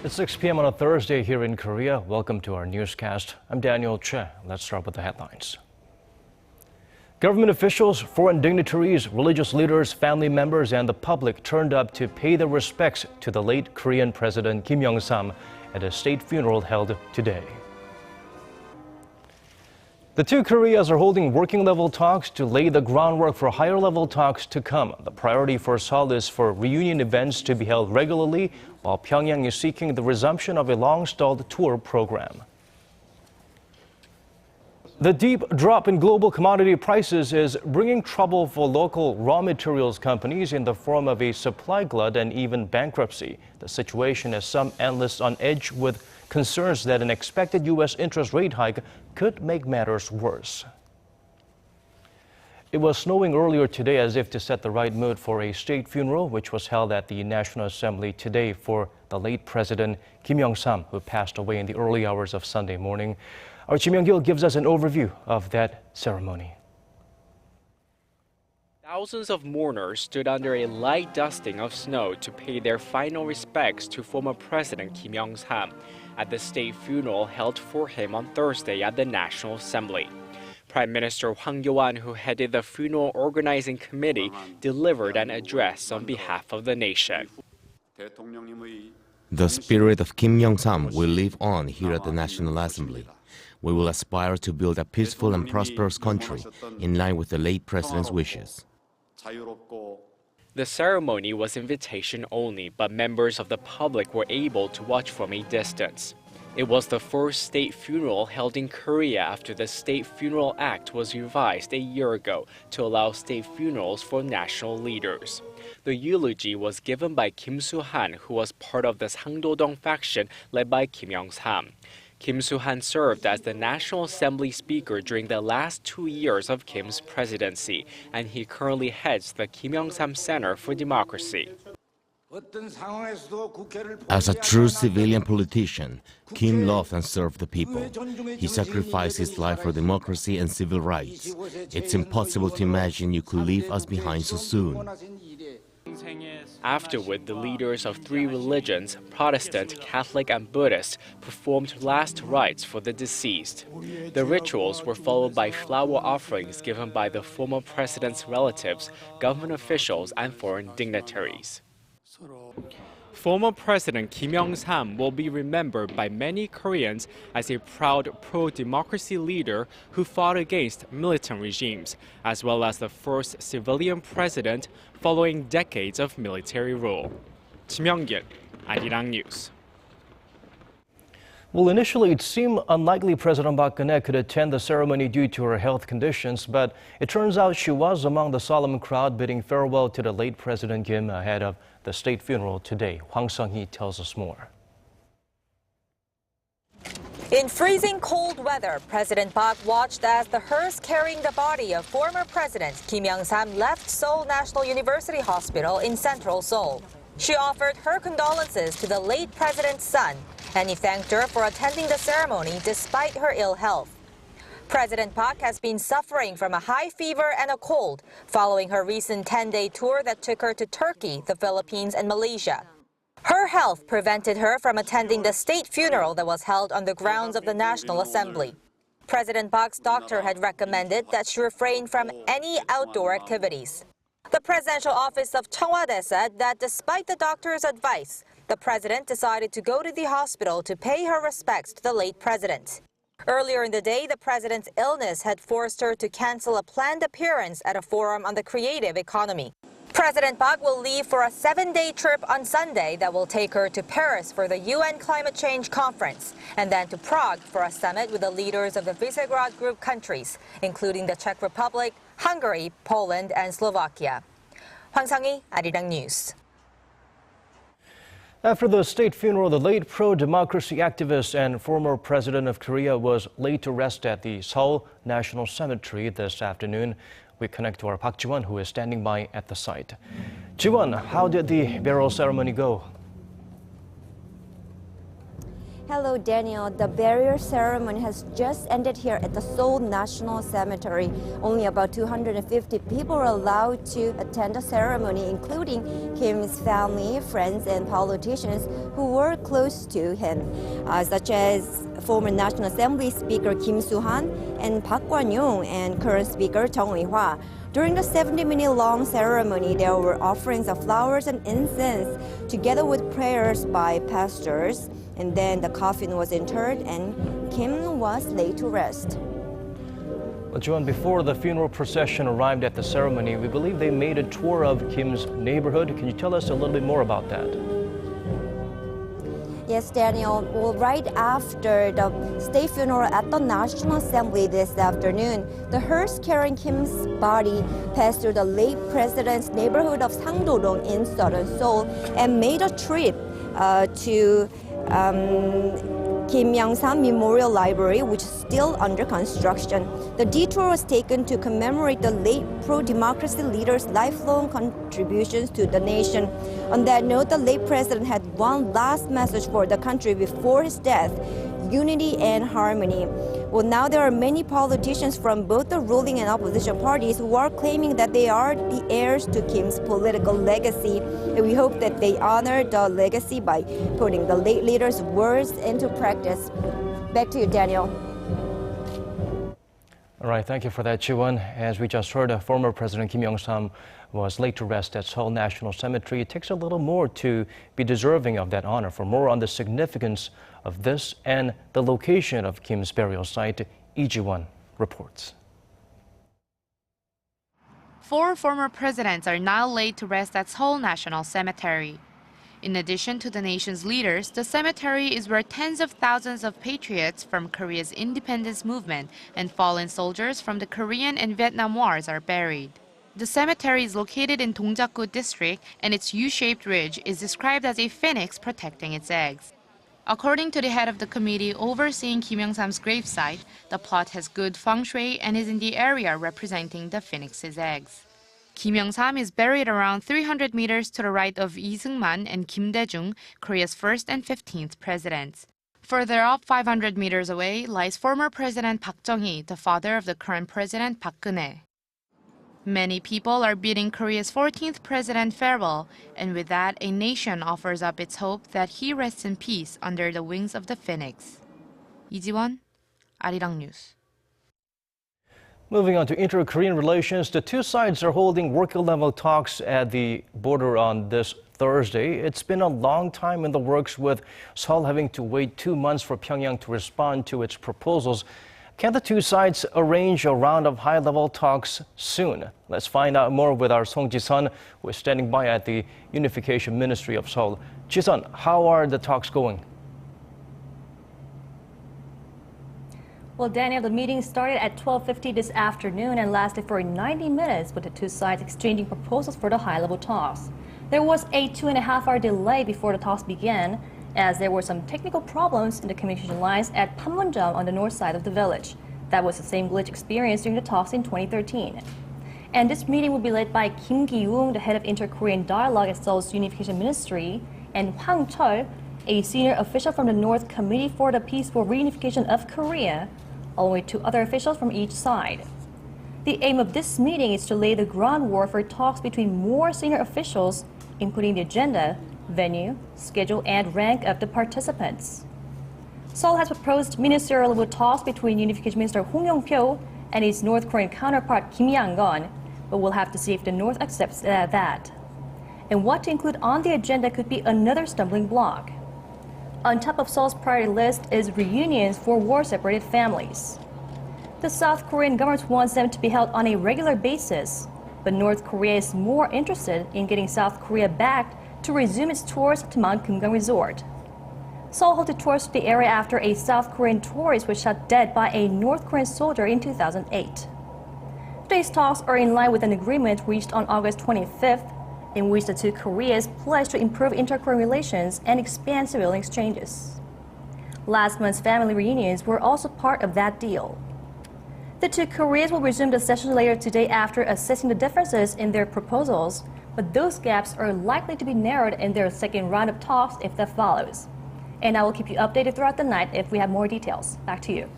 It's 6 p.m. on a Thursday here in Korea. Welcome to our newscast. I'm Daniel Che. Let's start with the headlines. Government officials, foreign dignitaries, religious leaders, family members, and the public turned up to pay their respects to the late Korean President Kim Youngsam at a state funeral held today. The two Koreas are holding working-level talks to lay the groundwork for higher-level talks to come. The priority for Seoul is for reunion events to be held regularly, while Pyongyang is seeking the resumption of a long-stalled tour program. The deep drop in global commodity prices is bringing trouble for local raw materials companies in the form of a supply glut and even bankruptcy. The situation has some analysts on edge with concerns that an expected U.S. interest rate hike could make matters worse. It was snowing earlier today as if to set the right mood for a state funeral, which was held at the National Assembly today for the late President Kim Youngsam, who passed away in the early hours of Sunday morning. Our Ji Myung-kil gives us an overview of that ceremony. Thousands of mourners stood under a light dusting of snow to pay their final respects to former President Kim Youngsam at the state funeral held for him on Thursday at the National Assembly. Prime Minister Hwang Kyo-ahn, who headed the funeral organizing committee, delivered an address on behalf of the nation. The spirit of Kim Youngsam will live on here at the National Assembly. We will aspire to build a peaceful and prosperous country in line with the late president's wishes. The ceremony was invitation only, but members of the public were able to watch from a distance. It was the first state funeral held in Korea after the State Funeral Act was revised a year ago to allow state funerals for national leaders. The eulogy was given by Kim Soo-han, who was part of the Sangdo-dong faction led by Kim Youngsam. Kim Soo-han served as the National Assembly Speaker during the last 2 years of Kim's presidency, and he currently heads the Kim Youngsam Center for Democracy. As a true civilian politician, Kim loved and served the people. He sacrificed his life for democracy and civil rights. It's impossible to imagine you could leave us behind so soon. Afterward, the leaders of three religions, Protestant, Catholic, and Buddhist, performed last rites for the deceased. The rituals were followed by flower offerings given by the former president's relatives, government officials, and foreign dignitaries. Former President Kim Youngsam will be remembered by many Koreans as a proud pro-democracy leader who fought against militant regimes, as well as the first civilian president following decades of military rule. Ji Myung-kil, Arirang News. Well, initially it seemed unlikely President Park Geun-hye could attend the ceremony due to her health conditions, but it turns out she was among the solemn crowd bidding farewell to the late President Kim ahead of the state funeral today. Hwang Sung-hee tells us more. In freezing cold weather, President Park watched as the hearse carrying the body of former President Kim Youngsam left Seoul National University Hospital in central Seoul. She offered her condolences to the late president's son, and he thanked her for attending the ceremony despite her ill health. President Park has been suffering from a high fever and a cold following her recent 10-day tour that took her to Turkey, the Philippines, and Malaysia. Her health prevented her from attending the state funeral that was held on the grounds of the National Assembly. President Park's doctor had recommended that she refrain from any outdoor activities. The presidential office of Cheongwade said that despite the doctor's advice, the president decided to go to the hospital to pay her respects to the late president. Earlier in the day, the president's illness had forced her to cancel a planned appearance at a forum on the creative economy. President Park will leave for a 7-day trip on Sunday that will take her to Paris for the UN Climate Change Conference, and then to Prague for a summit with the leaders of the Visegrad Group countries, including the Czech Republic, Hungary, Poland, and Slovakia. Hwang Sung-hee, Arirang News. After the state funeral, the late pro-democracy activist and former president of Korea was laid to rest at the Seoul National Cemetery this afternoon. We connect to our Park Ji-won, who is standing by at the site. Ji-won, how did the burial ceremony go? Hello, Daniel. The burial ceremony has just ended here at the Seoul National Cemetery. Only about 250 people are allowed to attend the ceremony, including Kim's family, friends, and politicians who were close to him, such as former National Assembly Speaker Kim Soo-han and Park Kwan-young and current Speaker Chung Eui-hwa. During the 70-minute-long ceremony, there were offerings of flowers and incense, together with prayers by pastors. And then the coffin was interred and Kim was laid to rest. Well, Joan, before the funeral procession arrived at the ceremony, we believe they made a tour of Kim's neighborhood. Can you tell us a little bit more about that? Yes, Daniel. Well, right after the state funeral at the National Assembly this afternoon, the hearse carrying Kim's body passed through the late president's neighborhood of Sangdo-dong in southern Seoul and made a trip to Kim Youngsam Memorial Library, which is still under construction. The detour was taken to commemorate the late pro-democracy leader's lifelong contributions to the nation. On that note, the late president had one last message for the country before his death: unity and harmony. Well, now there are many politicians from both the ruling and opposition parties who are claiming that they are the heirs to Kim's political legacy. And we hope that they honor the legacy by putting the late leader's words into practice. Back to you, Daniel. All right, thank you for that, Chiwon. As we just heard, former President Kim Youngsam was laid to rest at Seoul National Cemetery. It takes a little more to be deserving of that honor. For more on the significance of this and the location of Kim's burial site, Lee Ji-won reports. 4 former presidents are now laid to rest at Seoul National Cemetery. In addition to the nation's leaders, the cemetery is where tens of thousands of patriots from Korea's independence movement and fallen soldiers from the Korean and Vietnam Wars are buried. The cemetery is located in Dongjakgu district, and its U-shaped ridge is described as a phoenix protecting its eggs. According to the head of the committee overseeing Kim Youngsam's gravesite, the plot has good feng shui and is in the area representing the phoenix's eggs. Kim Youngsam is buried around 300 meters to the right of Lee Seung-man and Kim Dae-jung, Korea's 1st and 15th presidents. Further up, 500 meters away, lies former President Park Chung-hee, the father of the current President Park Geun-hye. Many people are bidding Korea's 14th president farewell, and with that, a nation offers up its hope that he rests in peace under the wings of the phoenix. Lee Ji-won, Arirang News. Moving on to inter-Korean relations, the two sides are holding working-level talks at the border on this Thursday. It's been a long time in the works, with Seoul having to wait 2 months for Pyongyang to respond to its proposals. Can the two sides arrange a round of high-level talks soon? Let's find out more with our Song Ji-sun, who is standing by at the Unification Ministry of Seoul. Ji-sun, how are the talks going? Well, Daniel, the meeting started at 12:50 this afternoon and lasted for 90 minutes, with the two sides exchanging proposals for the high-level talks. There was a 2.5-hour delay before the talks began, as there were some technical problems in the communication lines at Panmunjom on the north side of the village. That was the same glitch experienced during the talks in 2013. And this meeting will be led by Kim Ki-woong, the head of Inter-Korean Dialogue at Seoul's Unification Ministry, and Hwang Chol, a senior official from the North Committee for the Peaceful Reunification of Korea, along with 2 other officials from each side. The aim of this meeting is to lay the groundwork for talks between more senior officials, including the agenda, venue, schedule, and rank of the participants. Seoul has proposed ministerial talks between Unification Minister Hwang Kyo-ahn and his North Korean counterpart Kim Yang-gon, but we'll have to see if the North accepts that. And what to include on the agenda could be another stumbling block. On top of Seoul's priority list is reunions for war-separated families. The South Korean government wants them to be held on a regular basis, but North Korea is more interested in getting South Korea back to resume its tours to Mount Kumgang Resort. Seoul halted tours to the area after a South Korean tourist was shot dead by a North Korean soldier in 2008. Today's talks are in line with an agreement reached on August 25th, in which the two Koreas pledged to improve inter-Korean relations and expand civilian exchanges. Last month's family reunions were also part of that deal. The two Koreas will resume the session later today after assessing the differences in their proposals, but those gaps are likely to be narrowed in their second round of talks if that follows. And I will keep you updated throughout the night if we have more details. Back to you.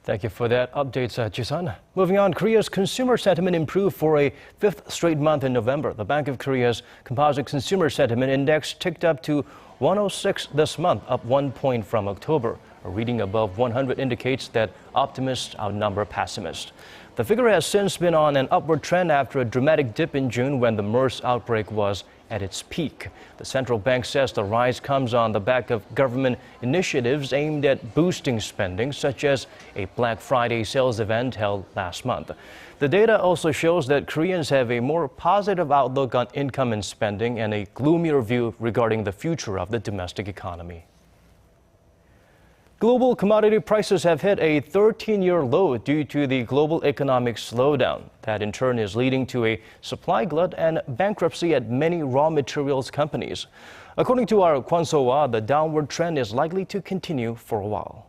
Thank you for that update, Jisun. Moving on, Korea's consumer sentiment improved for a fifth straight month in November. The Bank of Korea's Composite Consumer Sentiment Index ticked up to 106 this month, up 1 point from October. A reading above 100 indicates that optimists outnumber pessimists. The figure has since been on an upward trend after a dramatic dip in June when the MERS outbreak was at its peak. The central bank says the rise comes on the back of government initiatives aimed at boosting spending, such as a Black Friday sales event held last month. The data also shows that Koreans have a more positive outlook on income and spending and a gloomier view regarding the future of the domestic economy. Global commodity prices have hit a 13-year low due to the global economic slowdown. That in turn is leading to a supply glut and bankruptcy at many raw materials companies. According to our Kwon So-ah, the downward trend is likely to continue for a while.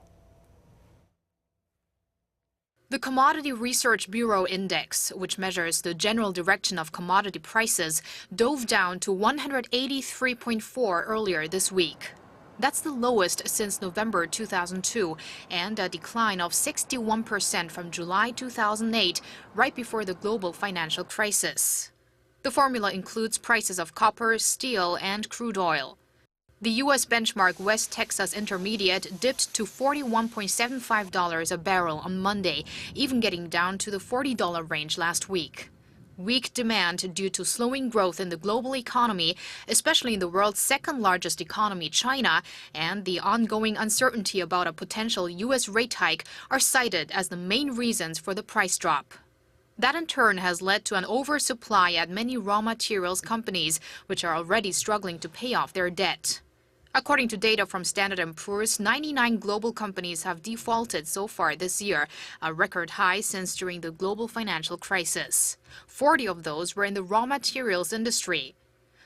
The Commodity Research Bureau Index, which measures the general direction of commodity prices, dove down to 183.4 earlier this week. That's the lowest since November 2002 and a decline of 61% from July 2008, right before the global financial crisis. The formula includes prices of copper, steel, and crude oil. The U.S. benchmark West Texas Intermediate dipped to $41.75 a barrel on Monday, even getting down to the $40 range last week. Weak demand due to slowing growth in the global economy, especially in the world's second-largest economy, China, and the ongoing uncertainty about a potential U.S. rate hike are cited as the main reasons for the price drop. That in turn has led to an oversupply at many raw materials companies, which are already struggling to pay off their debt. According to data from Standard & Poor's, 99 global companies have defaulted so far this year, a record high since during the global financial crisis. 40 of those were in the raw materials industry.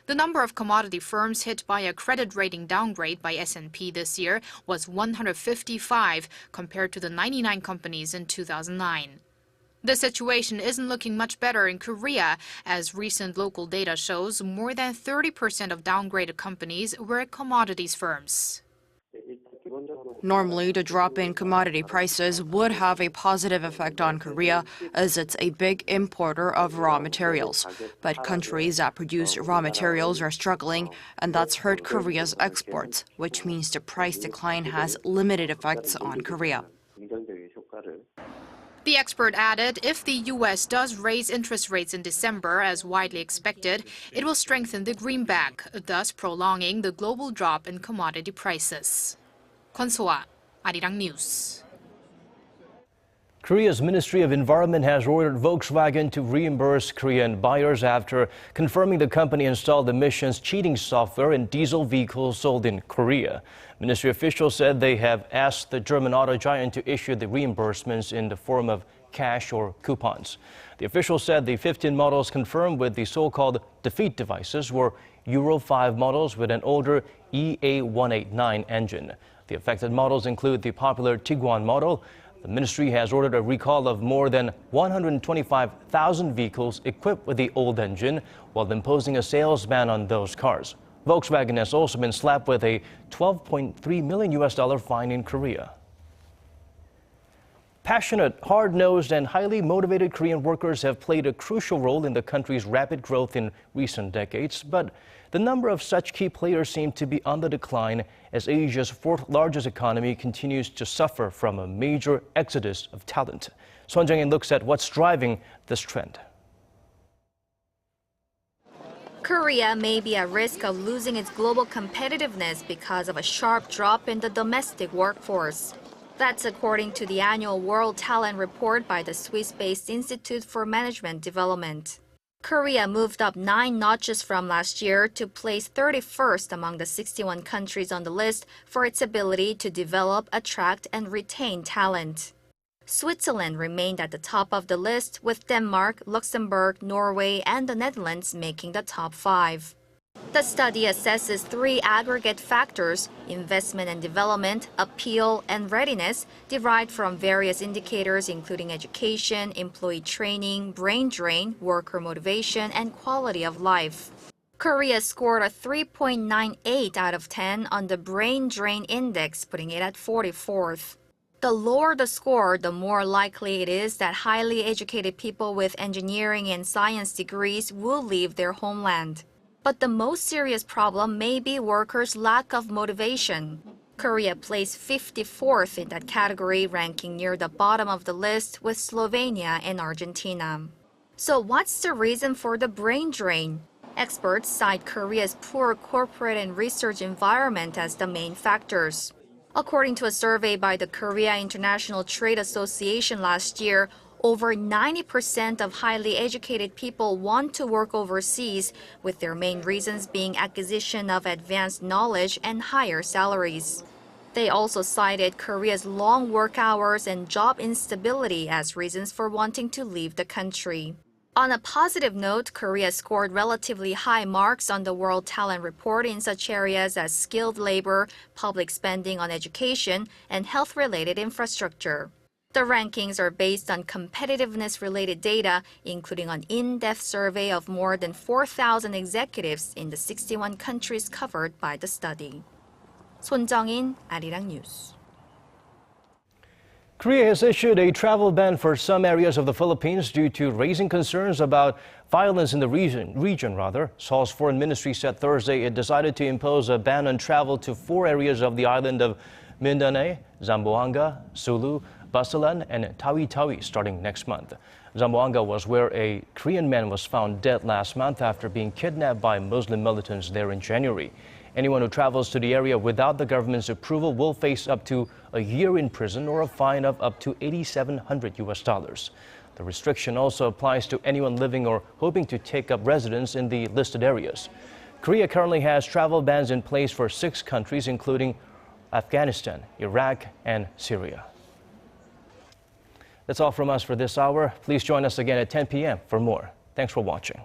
The number of commodity firms hit by a credit rating downgrade by S&P this year was 155, compared to the 99 companies in 2009. The situation isn't looking much better in Korea, as recent local data shows more than 30% of downgraded companies were commodities firms. Normally, the drop in commodity prices would have a positive effect on Korea, as it's a big importer of raw materials. But countries that produce raw materials are struggling, and that's hurt Korea's exports, which means the price decline has limited effects on Korea. The expert added if the U.S. does raise interest rates in December, as widely expected, it will strengthen the greenback, thus prolonging the global drop in commodity prices. Kwon So-ah, Arirang News. Korea's Ministry of Environment has ordered Volkswagen to reimburse Korean buyers after confirming the company installed emissions cheating software in diesel vehicles sold in Korea. Ministry officials said they have asked the German auto giant to issue the reimbursements in the form of cash or coupons. The officials said the 15 models confirmed with the so-called defeat devices were Euro 5 models with an older EA189 engine. The affected models include the popular Tiguan model. The ministry has ordered a recall of more than 125,000 vehicles equipped with the old engine, while imposing a sales ban on those cars. Volkswagen has also been slapped with a $12.3 million fine in Korea. Passionate, hard-nosed, and highly motivated Korean workers have played a crucial role in the country's rapid growth in recent decades, but the number of such key players seem to be on the decline as Asia's fourth-largest economy continues to suffer from a major exodus of talent. Son Jung-in looks at what's driving this trend. Korea may be at risk of losing its global competitiveness because of a sharp drop in the domestic workforce. That's according to the annual World Talent Report by the Swiss-based Institute for Management Development. Korea moved up 9 notches from last year to place 31st among the 61 countries on the list for its ability to develop, attract, and retain talent. Switzerland remained at the top of the list, with Denmark, Luxembourg, Norway, and the Netherlands making the top 5. The study assesses 3 aggregate factors: investment and development, appeal, and readiness, derived from various indicators including education, employee training, brain drain, worker motivation, and quality of life. Korea scored a 3.98 out of 10 on the brain drain index, putting it at 44th. The lower the score, the more likely it is that highly educated people with engineering and science degrees will leave their homeland. But the most serious problem may be workers' lack of motivation. Korea placed 54th in that category, ranking near the bottom of the list with Slovenia and Argentina. So what's the reason for the brain drain? Experts cite Korea's poor corporate and research environment as the main factors. According to a survey by the Korea International Trade Association last year, over 90% of highly educated people want to work overseas, with their main reasons being acquisition of advanced knowledge and higher salaries. They also cited Korea's long work hours and job instability as reasons for wanting to leave the country. On a positive note, Korea scored relatively high marks on the World Talent Report in such areas as skilled labor, public spending on education, and health-related infrastructure. The rankings are based on competitiveness-related data, including an in-depth survey of more than 4,000 executives in the 61 countries covered by the study. 손정인, Arirang News. Korea has issued a travel ban for some areas of the Philippines due to raising concerns about violence in the region. Seoul's foreign ministry said Thursday it decided to impose a ban on travel to 4 areas of the island of Mindanao, Zamboanga, Sulu, Basilan, and Tawi-Tawi starting next month. Zamboanga was where a Korean man was found dead last month after being kidnapped by Muslim militants there in January. Anyone who travels to the area without the government's approval will face up to a year in prison or a fine of up to $8,700. The restriction also applies to anyone living or hoping to take up residence in the listed areas. Korea currently has travel bans in place for 6 countries, including Afghanistan, Iraq, and Syria. That's all from us for this hour. Please join us again at 10 p.m. for more. Thanks for watching.